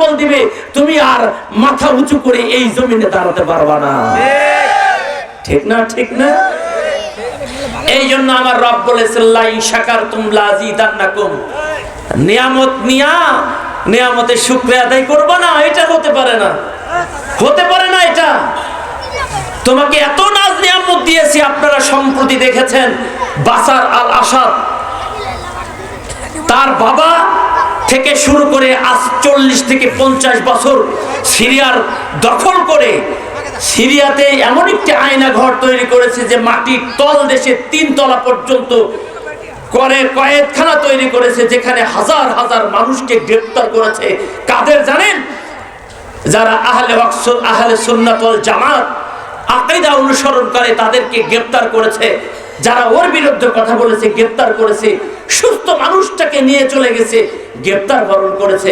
সবল দিবে, তুমি আর মাথা উঁচু করে এই জমিনে দাঁড়াতে পারবা না। ঠিক না? ঠিক না? এই জন্য আমার রব বলেছেন লা ইন শাকারতুম লাযিদান্নাকুম। নিয়ামত নিয়া নিয়ামতের শুকরিয়া আদায় করবা না, এটা হতে পারে না, হতে পারে না। এটা তোমাকে এত নাজ নিয়ামত দিয়েছি। আপনারা সম্প্রতি দেখেছেন বাশার আল আসাদ, তার বাবা থেকে শুরু করে আজ 40 থেকে 50 বছর সিরিয়ার দখল করে সিরিয়াতে এমন একটি আয়না ঘর তৈরি করেছে যে মাটির তল দেশে 3 তলা পর্যন্ত করে কয়েদখানা তৈরি করেছে, যেখানে হাজার হাজার মানুষকে গ্রেফতার করেছে। কাদের জানেন? যারা আহলে সুন্নাত ওয়াল জামাত আকীদা অনুসরণ করে তাদেরকে গ্রেফতার করেছে। যারা ওর বিরুদ্ধে কথা বলেছে গ্রেফতার করেছে। সুস্থ মানুষটাকে নিয়ে চলে গেছে, গ্রেফতার বরণ করেছে।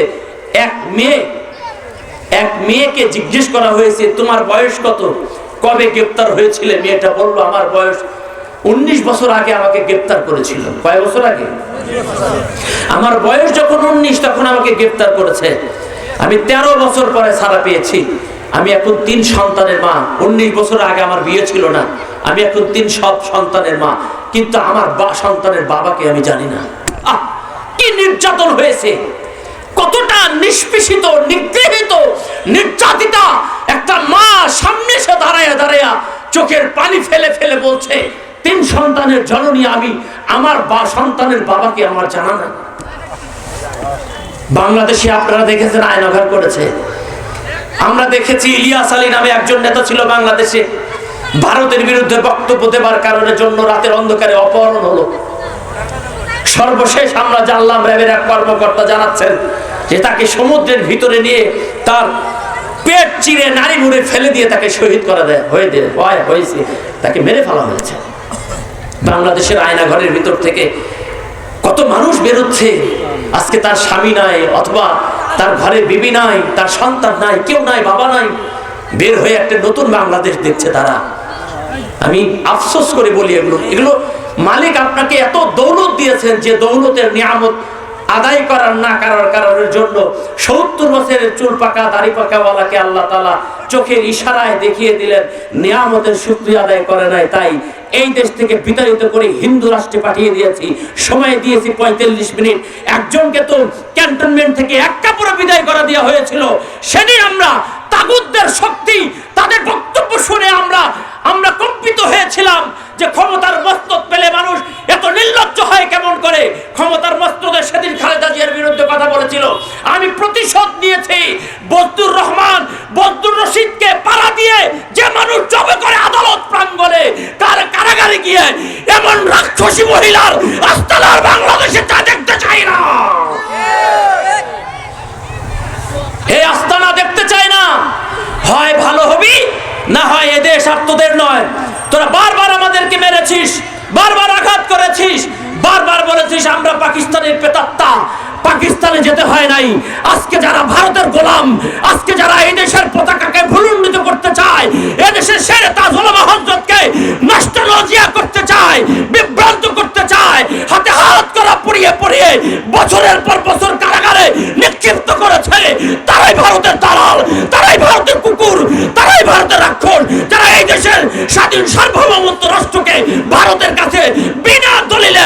এক মেয়েকে জিজ্ঞেস করা হয়েছে তোমার বয়স কত, কবে গ্রেফতার হয়েছিল? মেয়েটা বলল আমার বয়স 19 বছর আগে আমাকে গ্রেফতার করেছিল। কয় বছর আগে? আমার বয়স যখন 19 তখন আমাকে গ্রেফতার করেছে। আমি 13 বছর পরে ছাড়া পেয়েছি। আমি এখন 3 সন্তানের মা। 19 বছর আগে আমার বিয়ে ছিল না। আমি এখন 3 সন্তানের মা, কিন্তু আমার সন্তানের বাবাকে আমি জানি না। কি নির্যাতন হয়েছে, কতটা নিষ্পেষিত, নিগৃহীত, নির্যাতিতা একটা মা সামনে এসে দাঁড়ায়া দাঁড়ায়া চোখের পানি ফেলে ফেলে বলছে 3 সন্তানের জননী আমি, আমার সন্তানের বাবাকে আমার জানা না। বাংলাদেশে আপনারা দেখেছেন আয়নাঘর করেছে। আমরা দেখেছি ইলিয়াস আলী নামে একজন নেতা ছিল বাংলাদেশে, ভারতের বিরুদ্ধে বক্তব্য দেবার কারণে জন্য রাতের অন্ধকারে অপহরণ হলো। সর্বশেষ আমরা জানলাম র্যাবের এক কর্মকর্তা জানাচ্ছেন যে তাকে সমুদ্রের ভিতরে নিয়ে তার পেট চিরে নাড়ি ভুড়ে ফেলে দিয়ে তাকে শহীদ করা হয়েছে, তাকে মেরে ফেলা হয়েছে। বাংলাদেশের আয়নাঘরের ভিতর থেকে কত মানুষ বেরোচ্ছে, আজকে তার স্বামী নাই, অথবা তার ঘরে বিবি নাই, তার সন্তান নাই, কেউ নাই, বাবা নাই, বের হয়ে একটা নতুন বাংলাদেশ দেখছে তারা। আমি আফসোস করে বলি এগুলো মালিক আপনাকে এত দৌলত দিয়েছেন যে দৌলতের নিয়ামত আদায় করার না করার কারণের জন্য 70 বছরের চুল পাকা দাড়ি পাকাওয়ালাকে আল্লাহ তাআলা চোখের ইশারায় দেখিয়ে দিলেন, নিয়ামতের শুকরিয়া আদায় করে নাই, তাই এই দেশ থেকে বিতাড়িত করে হিন্দু রাষ্ট্রে পাঠিয়ে দিয়েছি। সময় দিয়েছি 45 মিনিট। একজনকে তো ক্যান্টনমেন্ট থেকে এক কাপড়ে বিদায় করা দেওয়া হয়েছিল। সেদিন আমরা তাগুতদের শক্তি, তাদের বক্তব্য শুনে আমরা কম্পিত হয়েছিলাম যে ক্ষমতার মস্তক পেলে মানুষ এত নির্লজ্জ হয় কেমন করে। ক্ষমতার মস্তকে সেদিন খালেদা জিয়ার বিরুদ্ধে কথা বলেছিল, আমি প্রতিশোধ নিয়েছি। বজলুর রহমান, বজলুর রশিদকে পাড়া দিয়ে যে মানুষ জবে করে আদালত প্রাঙ্গণে কারাগারে গিয়ে এমন রাক্ষসী মহিলার আস্তানার বাংলাদেশে তা দেখতে চাই না। এই আস্তানা দেখতে চাই না। হয় ভালো হবি, না হয় এদেশ আর তোদের নয়। তোরা বারবার আমাদেরকে মেরেছিস, বারবার আঘাত করেছিস, বারবার বলেছিস আমরা পাকিস্তানের প্রেতাত্মা, পাকিস্তানে যেতে হয় নাই। আজকে যারা ভারতের গোলাম, আজকে যারা এই দেশের পতাকাকে ভুলুণ্ঠিত করতে চায়, এদেশের শেরে তাজ ওলামা হযরতকে নস্টালজিয়া করতে চায়, বিভ্রান্ত করতে চায়, হাতে হাত করা পরিয়ে পরিয়ে বছরের পর বছর কারাগারে নিক্ষিপ্ত করেছে, তারাই ভারতের দালাল, তারাই ভারতের কুকুর, তারাই ভারতের রাক্ষস, যারা এই দেশের স্বাধীন সার্বভৌমত্ব রাষ্ট্রকে ভারতের কাছে বিনা দলিলে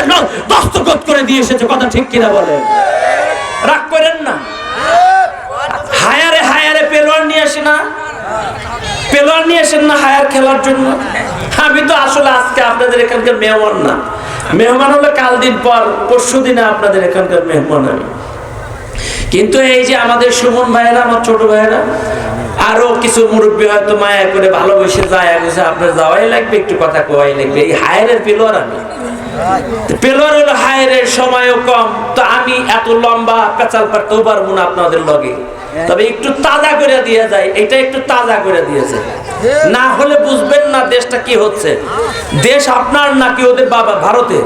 দস্তখত করে দিয়ে এসেছে। কথা ঠিক কিনা বলে? রাগ করেন না। হায়ারে পেলোয়ার নিয়ে আসে না, পেলোয়ার নিয়ে আসেন না হায়ার খেলার জন্য। আমি তো আসলে আজকে আপনাদের এখানকার মেহমান না, মেহমান হলে কাল দিন পর পরশু দিনে আপনাদের এখানকার মেহমান আমি। কিন্তু এই যে আমাদের সুমন ভাইয়েরা, আমার ছোট ভাইয়েরা, আরো কিছু মুরব্বী হয়তো মায়া করে ভালোবেসে যায়, আপনার যাওয়াই লাগবে, একটু কথা কোয়াই লাগবে। এই হায়ারের পেলোয়ার আমি, পেলোয়ার হলো হায়ারের সময়ও কম, তো আমি এত লম্বা পেঁচাল পারতেও পারবো না আপনাদের লগে। তবে একটু তাজা করে দিয়ে যায়, এটা একটু তাজা করে দিয়েছে, না হলে বুঝবেন না দেশটা কি হচ্ছে। দেশ আপনার নাকি ওদের বাবা ভারতের?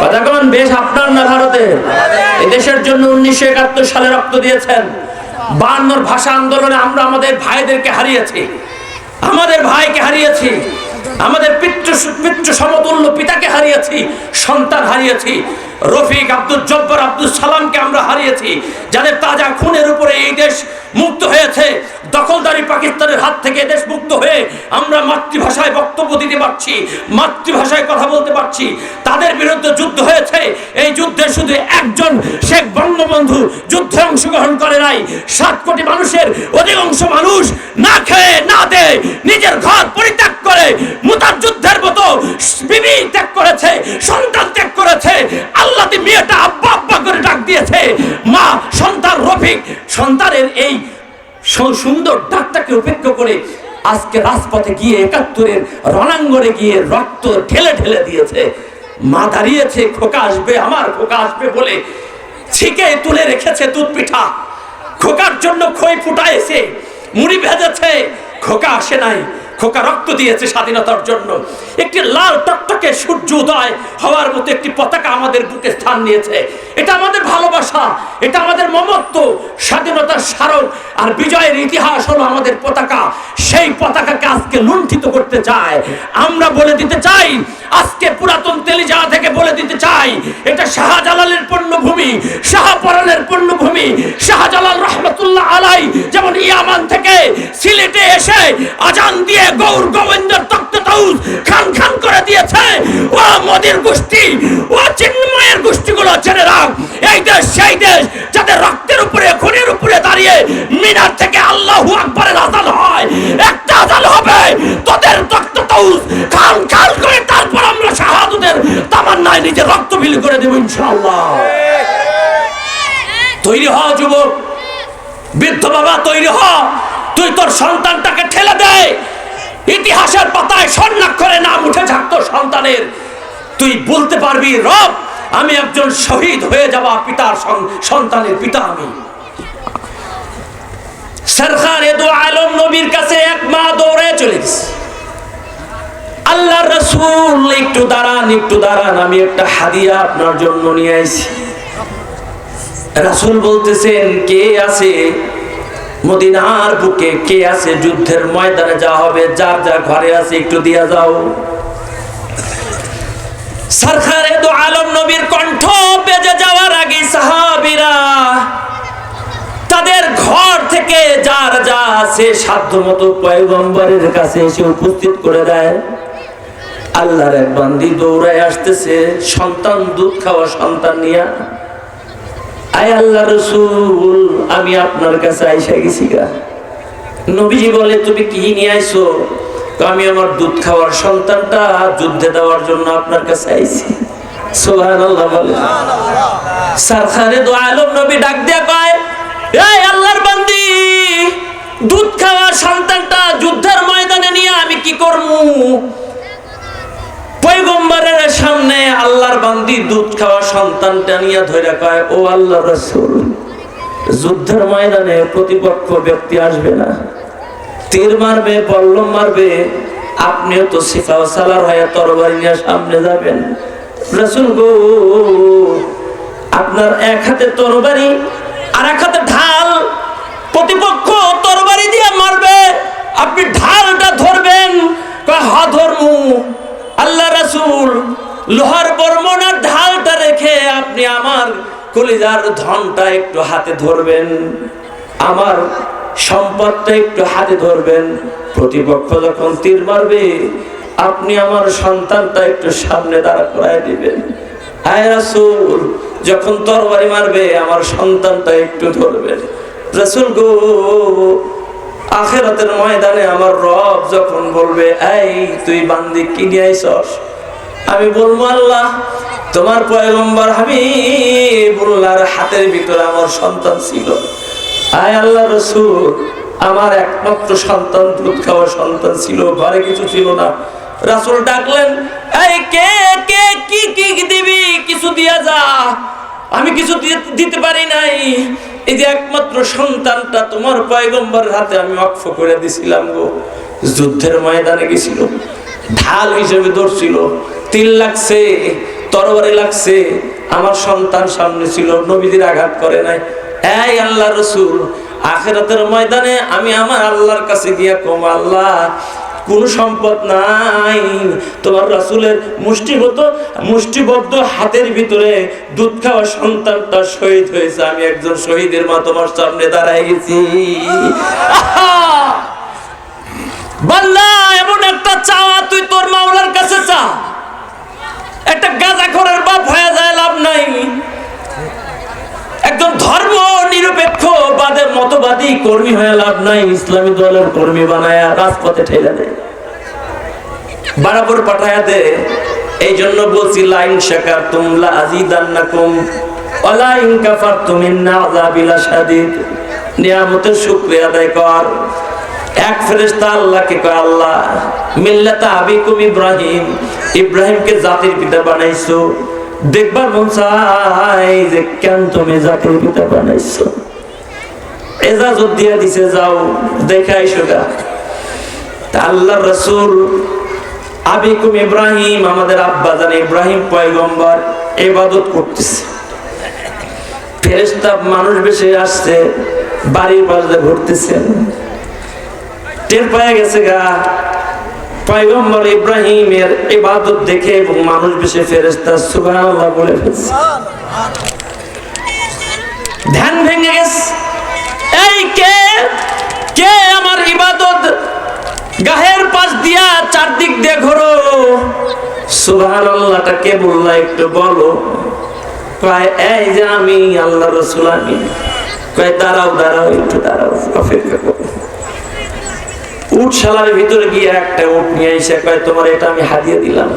কথা বলেন, দেশ আপনার না ভারতের? এই দেশের জন্য 1971 সালে রক্ত দিয়েছেন। 52 ভাষা আন্দোলনে আমরা আমাদের ভাইদেরকে হারিয়েছি, আমাদের ভাইকে হারিয়েছি, আমাদের পিতৃ সমতুল্য পিতাকে হারিয়েছি, সন্তান হারিয়েছি। রফিক, আব্দুল জব্বার, আব্দুল সালামকে আমরা হারিয়েছি, যাদের তাজা খুনের উপরে এই দেশ মুক্ত হয়েছে। দখলদারি পাকিস্তানের হাত থেকে দেশ মুক্ত হয়ে আমরা মাতৃভাষায় বক্তব্য দিতে পারছি, মাতৃভাষায় কথা বলতে পারছি। তাদের বিরুদ্ধে যুদ্ধ হয়েছে। এই যুদ্ধে শুধু একজন শেখ বঙ্গবন্ধু যুদ্ধে অংশগ্রহণ করে নাই, 7 কোটি মানুষের অধিকাংশ মানুষ না খেয়ে না দেয় নিজের ঘর পরিত্যাগ করে মুতার যুদ্ধের মতো বিবি ত্যাগ করেছে, সন্তান ত্যাগ করেছে। আল্লাহ মেয়েটা আব্বা আব্বা করে ডাক দিয়েছে। মা সন্তান রফিক সন্তানের এই সুন্দর ডাকটাকে উপেক্ষা করে আজকে রাজপথে গিয়ে 71-এর রণাঙ্গনে গিয়ে রক্ত ঢেলে ঢেলে দিয়েছে। মা দাঁড়িয়েছে, খোকা আসবে, আমার খোকা আসবে বলে ছিকে তুলে রেখেছে দুধ পিঠা। খোকার জন্য খই ফুটাইছে, মুড়ি ভেজেছে, খোকা আসে নাই। খোকা রক্ত দিয়েছে স্বাধীনতার জন্য। একটি লাল টকটকে সূর্য উদয় হওয়ার মতো একটি পতাকা আমাদের বুকে স্থান নিয়েছে। এটা আমাদের ভালোবাসা, এটা আমাদের মমত্ব, স্বাধীনতার স্মারক আর বিজয়ের ইতিহাস হলো আমাদের পতাকা। সেই পতাকাকে আজকে লুণ্ঠিত করতে চায়। আমরা বলে দিতে চাই, আজকে পুরাতন তেলিজালা থেকে বলে দিতে চাই, এটা শাহজালালের পণ্যভূমি, শাহপরানের পণ্যভূমি। শাহজালাল রহমতুল্লাহ আলাই যেমন ইয়ামান থেকে সিলেটে এসে আজান দিয়ে গৌর গোবিন্দের তক্ত তাউস খান খান করে দিয়েছে, ও মোদির গোষ্ঠী, ও চিন্ময়ের গোষ্ঠীগুলো জেনে রাখ, এই দেশ সেই দেশ যাদের রক্তের উপরে খুনের উপরে দাঁড়িয়ে মিনার থেকে আল্লাহু আকবারের আযান হয়। একটা আযান হবে, তোদের তক্ত তাউস খান খান করে তারপর আমরা শাহাদাতের তামান্নায় নিজের রক্ত বিলি করে দেব ইনশাআল্লাহ। তৈরি হ যুবক, বৃদ্ধ বাবা তৈরি হ। তুই তোর সন্তানটাকে ঠেলে দে, ইতিহাসের পাতায় স্বর্ণাক্ষরে নাম উঠে যাক তোর সন্তানের। তুই বলতে পারবি, রব আমি একজন শহীদ হয়ে যাওয়া পিতার সন্তানের পিতা আমি। সরকারে দু আলম নবীর কাছে এক মা দৌড়ে চলে গেছে। আল্লাহ রাসূল একটু দাঁড়ান, একটু দাঁড়ান, আমি একটা হাদিয়া আপনার জন্য নিয়ে আইছি। রাসূল বলতেছেন, কে আছে মদিনার বুকে, কে আছে যুদ্ধের ময়দানে যা হবে, যার যা ঘরে আছে একটু দিয়া যাও। সরকারে দু আলম নবীর কণ্ঠ বেজে যাওয়ার আগে সাহাবীরা তাদের ঘর থেকে যার যা আছে সাধ্যমতো পয়গম্বরের কাছে এসে উপস্থিত করে দেয়। আল্লাহর এক বান্দি দৌড়ায় আসতেছে, সন্তান দুধ খাওয়া সন্তান নিয়া। আয় আল্লাহ রাসূল, আমি আপনার কাছে আইসা গেছি গা। নবীজি বলে, তুমি কি নিয়ে আইছো? আমি আমার দুধ খাওয়ার সন্তানটা যুদ্ধে দেওয়ার জন্য আপনার কাছে আইছি। সুবহানাল্লাহ বলে। সরকারে দু আলম নবী ডাক দিয়া কয়, এই আল্লাহর বান্দি, দুধ খাওয়া সন্তানটা যুদ্ধের ময়দানে নিয়ে আমি কি করবো? পয়গম্বরের সামনে আল্লাহর বান্দি দুধ খাওয়া সন্তানটা নিয়ে ধরে কয়, ও আল্লাহর রাসূল, যুদ্ধের ময়দানে প্রতিপক্ষ ব্যক্তি আসবে না, তীর মারবে, বল্লম মারবে, আপনিও তো সিফা ও সালার হয়ে তরবারি নিয়ে সামনে যাবেন। রাসূল গো, আপনার এক হাতে তরবারি আর এক হাতে ঢাল, প্রতিপক্ষ তরবারি দিয়ে মারবে, আপনি ঢালটা ধরবেন। হা ধরমু। আল্লাহ রাসূল লোহার বর্মনার ঢালটা রেখে আপনি আমার কলিজার ধনটা একটু হাতে ধরবেন, আমার সম্পদটা একটু হাতে ধরবেন। প্রতিপক্ষ যখন তীর মারবে আপনি আমার সন্তানটা একটু সামনে দাঁড়া করায় দিবেন। হায় রাসূল, যখন তরবারি মারবে আমার সন্তানটা একটু ধরবেন। রাসূল গো, আখিরাতের ময়দানে আমার রব যখন বলবে, এই তুই বান্দি কি নিয়ে আইছস? আমি বলবো, আল্লাহ তোমার পয়গম্বর হাবিবুল্লাহর হাতের ভিতরে আমার সন্তান ছিল। আয় আল্লাহ রাসূল, আমার একমাত্র সন্তান দুধ খাওয়া সন্তান ছিল, ঘরে কিছু ছিল না। রাসূল ডাকলেন, এই কে কে কি কি দিবি? কিছু দিয়া যা। আমি কিছু দিতে পারি নাই, এই যে একমাত্র সন্তানটা তোমার পয়গম্বরের হাতে আমি ওয়াকফ করে দিছিলাম গো। যুদ্ধের ময়দানে গেছিল, ঢাল হিসেবে ধরছিল, তীর লাগছে, তরবারি লাগছে, আমার সন্তান সামনে ছিল, নবীদের আঘাত করে নাই। এই আল্লাহ রাসূল, আখিরাতের ময়দানে আমি আমার আল্লাহর কাছে গিয়া কম, আল্লাহ কোন সম্পদ নাই, তোমার রাসূলের মুষ্টিবদ্ধ হাতের ভিতরে দুধ খাওয়া সন্তানটা শহীদ হয়েছে, আমি একজন শহীদের মা তোমার সামনে দাঁড়ায় গেছি। বান্দা, এমন একটা চাওয়া তুই তোর মাওলার কাছে চা। একটা গাঁজাখোরের বাপ হয়ে যায় লাভ নাই, একজন ধর্ম নিরপেক্ষ মতবাদী কর্মী হয়ে লাভ নাই, ইসলামী দলের কর্মী বানায়া রাজপথে ঠেলে দেয়, বরাবর পাঠায়া দে। এই জন্য বলছি, লাইন শাকারতুম লা আযীদান্নাকুম ওয়া লাইন কাফারতুম ইন্না আযাবি লাশাদীদ। নিয়ামতের শুকরিয়া আদায় কর। এক ফেরেশতা আল্লাহকে কয়, আল্লাহ মিল্লাতা আবিকুম ইব্রাহিম, ইব্রাহিমকে জাতির পিতা বানাইছো, দেখবার মন চাই যে কেন তুমি জাতির পিতা বানাইছো। এজাজত দিয়ে দিছে, যাও দেখে আইসো গা। আল্লাহর রাসূল আবিকুম ইব্রাহিম, আমাদের আব্বা জান ইব্রাহিম পয়গম্বর ইবাদত করতেছে, ফেরেশতা মানুষ বেশে আসছে, বাড়ির পাশে ঘুরতেছেন, টের পায়ে গেছে গা পয়গম্বর ইব্রাহিমের ইবাদত দেখে, এবং মানুষ বেশে ফেরেশতা সুবহানাল্লাহ বলে ফেলছে, ধ্যান ভেঙে গেছে। এই কে আমার ইবাদত গাহের পাশ দিয়া চারদিক দিয়ে ঘোরো, সুবহানাল্লাহটা কে বললা একটু বলো। কয় এই যে আমি আল্লাহর রাসূল আমি। কয় দাঁড়াও একটু দাঁড়াও, অপেক্ষা করো। উটশালার ভিতরে গিয়ে একটা উট নিয়ে এসে কয় তোমার এটা আমি হাদিয়া দিলাম।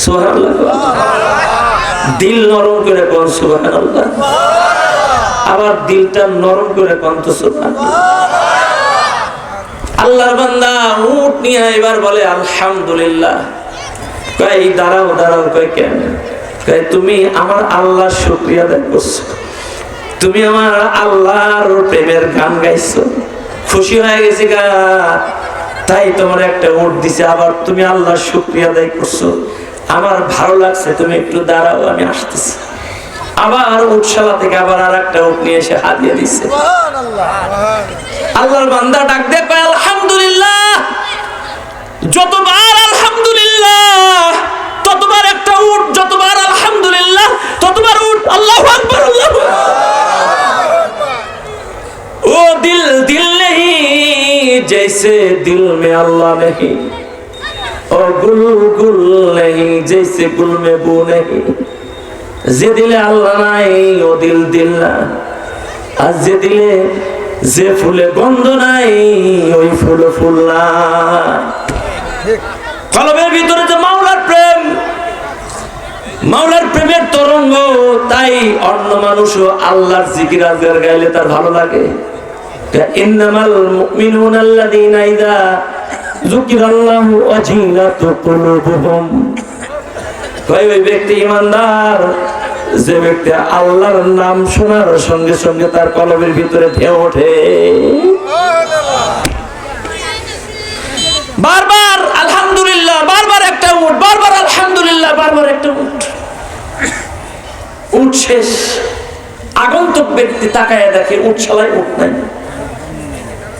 সুবহানাল্লাহ, দিল নরম করে কোন সুবহানাল্লাহ, আবার দিলটা নরম করে কোন তো সুবহানাল্লাহ। আল্লাহর বান্দা উট নিয়ে এবার বলে আলহামদুলিল্লাহ। কয় দাঁড়াও, কয় কেন? কয় তুমি আমার আল্লাহর শুকরিয়া আদায় করছো, তুমি আমার আল্লাহর প্রেমের গান গাইছো, খুশি হয়ে গেছি গা, তাই তোমার একটা উট দিছে, আবার তুমি আল্লাহর শুকরিয়া আদায় করছো, আমার ভালো লাগছে, তুমি একটু দাঁড়াও আমি আসতেছি। আবার উটশালা থেকে আবার আর একটা উট নিয়ে এসে হাদিয়া দিচ্ছে। আল্লাহর বান্দা ডাক দিয়ে কয় আলহামদুলিল্লাহ। যতবার আলহামদুলিল্লাহ ততবার একটা উট, যতবার আলহামদুলিল্লাহ ততবার উট। আল্লাহু আকবার, আল্লাহু ও दिल नहीं जैसे दिल में अल्लाह नहीं, और गुल नहीं जैसे गुल में बू नहीं। যে দিলে আল্লাহ নাই ও দিল না, আর যে দিলে যে ফুলে গন্ধ নাই ওই ফুল না। কলবের ভিতরে যে মাওলার প্রেমের তরঙ্গ, তাই অন্য মানুষও আল্লাহর জিকির আজগার গাইলে তার ভালো লাগে। ইন্নামাল মুমিনুনা আল্লাযীনা ইযা যুকিরাল্লাহু ওয়াজিলাত কুলুবুহুম। ওই ব্যক্তি ইমানদার যে ব্যক্তি আল্লাহর নাম শোনার সঙ্গে সঙ্গে তার কলবের ভিতরে ঢেউ ওঠে। বারবার আলহামদুলিল্লাহ, বারবার একটা উট, বারবার আলহামদুলিল্লাহ, বারবার একটা উট শেষ। আগন্তুক ব্যক্তি তাকায় দেখে উটশালায় উট নাই।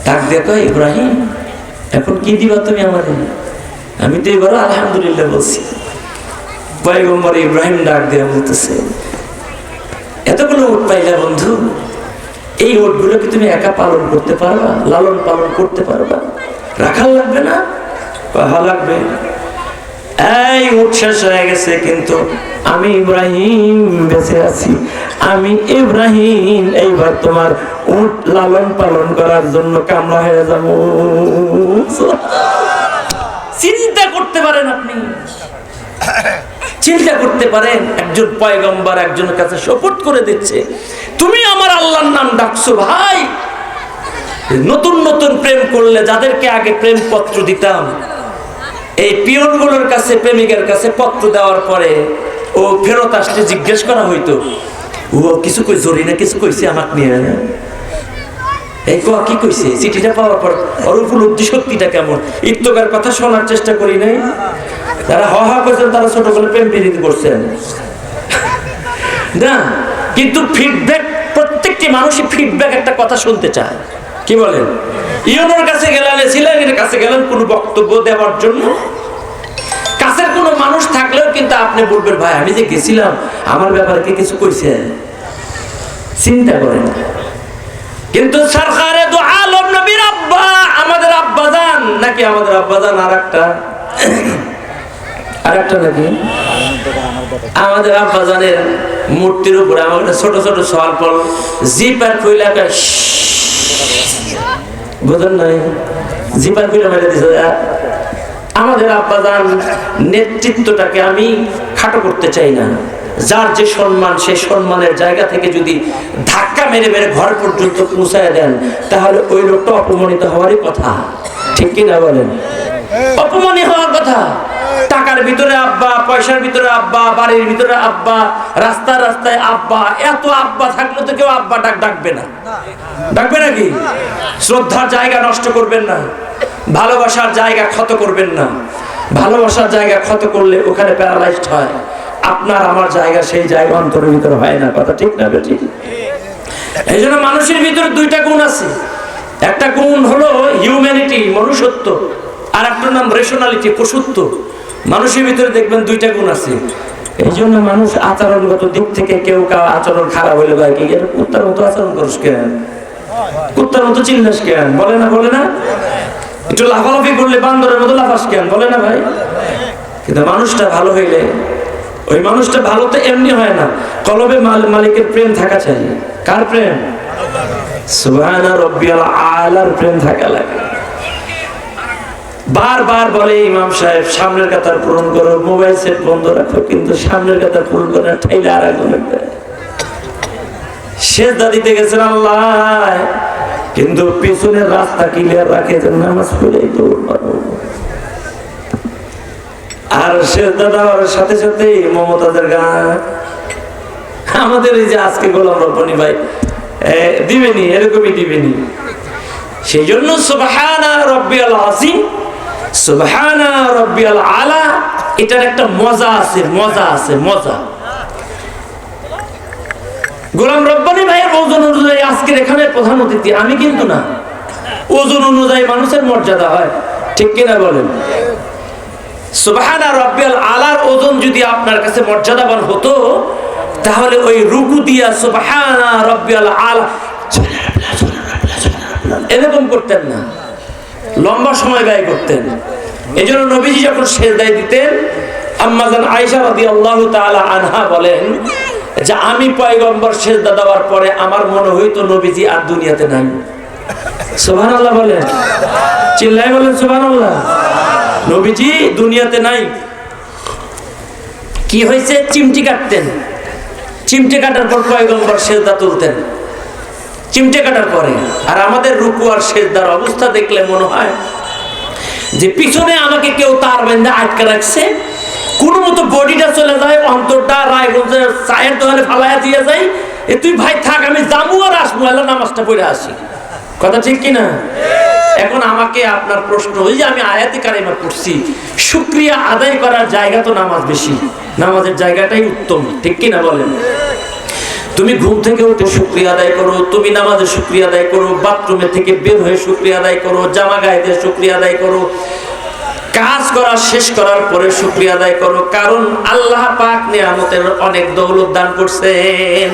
ডাক দেখো ইব্রাহিম, এখন কি দিবা তুমি আমাদের? আমি তো এবার আলহামদুলিল্লাহ বলছি। পয়গম্বর ইব্রাহিম ডাক দিয়ে বলতেছে, এতগুলো উট পাইলা বন্ধু, এই উটগুলো কি তুমি একা পালন করতে পারবা, লালন পালন করতে পারবা, রাখাল লাগবে না? লাগবে। এই উট শেষ হয়ে গেছে, কিন্তু আমি ইব্রাহিম বেঁচে আছি। আমি ইব্রাহিম এইবার তোমার উট লালন পালন করার জন্য কামলা হয়ে যাব। চিন্তা করতে পারেন আপনি, চিন্তা করতে পারেন একজন পয়গম্বর একজনের কাছে শপথ করে দিচ্ছে, তুমি আমার আল্লাহর নাম ডাকছো। ভাই, নতুন নতুন প্রেম করলে যাদেরকে আগে প্রেম পত্র দিতাম, এই পিয়নগুলোর কাছে, প্রেমিকের কাছে পত্র দেওয়ার পরে ও ফেরত আসলে জিজ্ঞেস করা হইতো, ও কিছু কই জরি না কিছু কইছে আমাকে নিয়ে, এই কি কইছে, চিঠিটা পাওয়ার পর ওর উপলব্ধি শক্তিটা কেমন, ইত্তকার কথা শোনার চেষ্টা করি নাই। যারা হা করছেন তারা ছোটবেলায় প্রেম প্রীতি করছেন না, কিন্তু ফিডব্যাক, প্রত্যেকটি মানুষই ফিডব্যাক একটা কথা শুনতে চায়। কি বলেন? ইউনোর কাছে গেলেন, সিলেটের কাছে গেলেন কোনো বক্তব্য দেওয়ার জন্য, কাছের কোনো মানুষ থাকলেও কিন্তু আপনি বলবেন ভাই আমি যে গেছিলাম আমার ব্যাপারে কি কিছু কইছে, চিন্তা করেন। কিন্তু সরকারে দু আলম নবীর আব্বা, আমাদের আব্বাজান নাকি, আমাদের আব্বাজান আরেকটা নাকি, আমাদের আব্বাজানের মূর্তির উপরে আমাদের ছোট ছোট সওয়াল পল জিপার কইলা বুঝেন নাই, জিপার কইলা মেরে দিছে। আমাদের আব্বাজান নেতৃত্বটাকে আমি খাটো করতে চাই না, যার যে সম্মান সেই সম্মানের জায়গা থেকে যদি ধাক্কা মেরে মেরে ঘর পর্যন্ত পৌঁছায় দেন তাহলে ওই লোকটা অপমানিত হওয়ারই কথা, ঠিক কিনা বলেন? অপমানিত হওয়ার কথা। টাকার ভিতরে আব্বা, পয়সার ভিতরে আব্বা, বাড়ির ভিতরে আব্বা, রাস্তায় রাস্তায় আব্বা, এত আব্বা থাকলে তো কেউ আব্বা ডাকবে না, ডাকবে নাকি? শ্রদ্ধার জায়গা নষ্ট করবেন না, ভালোবাসার জায়গা ক্ষত করবেন না। ভালোবাসার জায়গা ক্ষত করলে ওখানে প্যারালাইজড হয়। আপনার আমার জায়গা সেই জায়গা অন্তরের ভিতরে হয় না, কথা ঠিক না বেটি? এই জন্য মানুষের ভিতরে দুইটা গুণ আছে, একটা গুণ হলো হিউম্যানিটি, মনুষ্যত্ব, আর একটা নাম রেশনালিটি, পশুত্ব। মানুষের ভিতরে দেখবেন দুইটা গুণ আছে। এই জন্য মানুষ আচরণগত দিক থেকে কেউ কাউ আচরণ খারাপ হইলে ভাই কি কুত্তার মতো আচরণ করিস কেন, কুত্তার মতো চিল্লাস কেন, বলে না বলে না? একটু লাফালাফি করলে বান্দরের মতো লাফাস কেন, বলে না ভাই? কিন্তু মানুষটা ভালো হইলে, ওই মানুষটা ভালো তো এমনি হয় না, কলবে মালিকের প্রেম থাকা চাই। কার প্রেম? সুবহানা রাব্বিয়াল আলার প্রেম থাকা লাগে। বারবার বলে ইমাম সাহেব সামনের কাতার পূরণ করো, মোবাইল সেট বন্ধ রাখো, কিন্তু সামনের কাতার পূরণ করে ঠাইলে আর একজনের সেজদা দিতে গেছেন আল্লাহ, কিন্তু পিছনের রাস্তা ক্লিয়ার রাখে, নামাজ পড়ে দৌড় মারো। আর সেজদা দেওয়ার সাথে সাথে মমতাজের গান, আমাদের এই যে আজকে গোলাম রব্বানী ভাই দিবেনি, এরকমই দিবেনি। সেই জন্য সুবহানা রাব্বিয়াল আযীম, সুবহানা রাব্বিয়াল আলা, এটার একটা মজা আছে, মজা আছে, মজা। গোলাম রব্বানী ভাইয়ের ওজন অনুযায়ী আজকের এখানে প্রধান অতিথি আমি কিন্তু না, ওজন অনুযায়ী মানুষের মর্যাদা হয়, ঠিক কিনা বলেন? সুবহানা রাব্বিয়াল আলার ওজন যদি আপনার কাছে মর্যাদাবান হতো তাহলে ওই রুকু দিয়া সুবহানা রাব্বিয়াল আলা এরকম করতেন না, লম্বা সময় ব্যয় করতেন। এজন্য নবীজি যখন সেজদায় দিতেন, আম্মা জান আয়েশা রাদিয়াল্লাহু তাআলা আনহা বলেন যে আমি পয়গম্বর সেজদা দেওয়ার পরে আমার মনে হইতো নবীজি আর দুনিয়াতে নাই। সুবহানাল্লাহ বলেন, চিল্লায় বলেন সুবহানাল্লাহ। নবীজি দুনিয়াতে নাই। কি হয়েছে? চিমটি কাটতেন, চিমটি কাটার পর পয়গম্বর সেজদা তুলতেন, চিমটে কাটার পরে। আর আমাদের রুকু আর সেজদার অবস্থা দেখলে মনে হয় যে পিছনে আমাকে কেউ তার বেঁধে আটকে রাখছে, কোন মতো বডিটা চলে যায়, অন্তরটা রায়গঞ্জের চায়ের দোকানে ফালাইয়া দিয়ে যায়, এ তুই ভাই থাক আমি যাবো আর আসবো, আল্লাহ নামাজটা পড়ে আসি, কথা ঠিক কিনা? এখন আমাকে আপনার প্রশ্ন, ওই যে আমি আয়াতে কারিমা পড়ছি, শুকরিয়া আদায় করার জায়গা তো নামাজ বেশি, নামাজের জায়গাটাই উত্তম, ঠিক কিনা বলেন? তুমি ঘুম থেকে উঠে শুকরিয়া আদায় করো, তুমি নামাজে শুকরিয়া আদায় করো, বাথরুমে থেকে বের হয়ে শুকরিয়া আদায় করো, জামা গায়ে দিয়ে শুকরিয়া আদায় করো, কাজ করা শেষ করার পরে শুকরিয়া আদায় করো, কারণ আল্লাহ পাক নিয়ামতের অনেক দৌলত দান করছেন।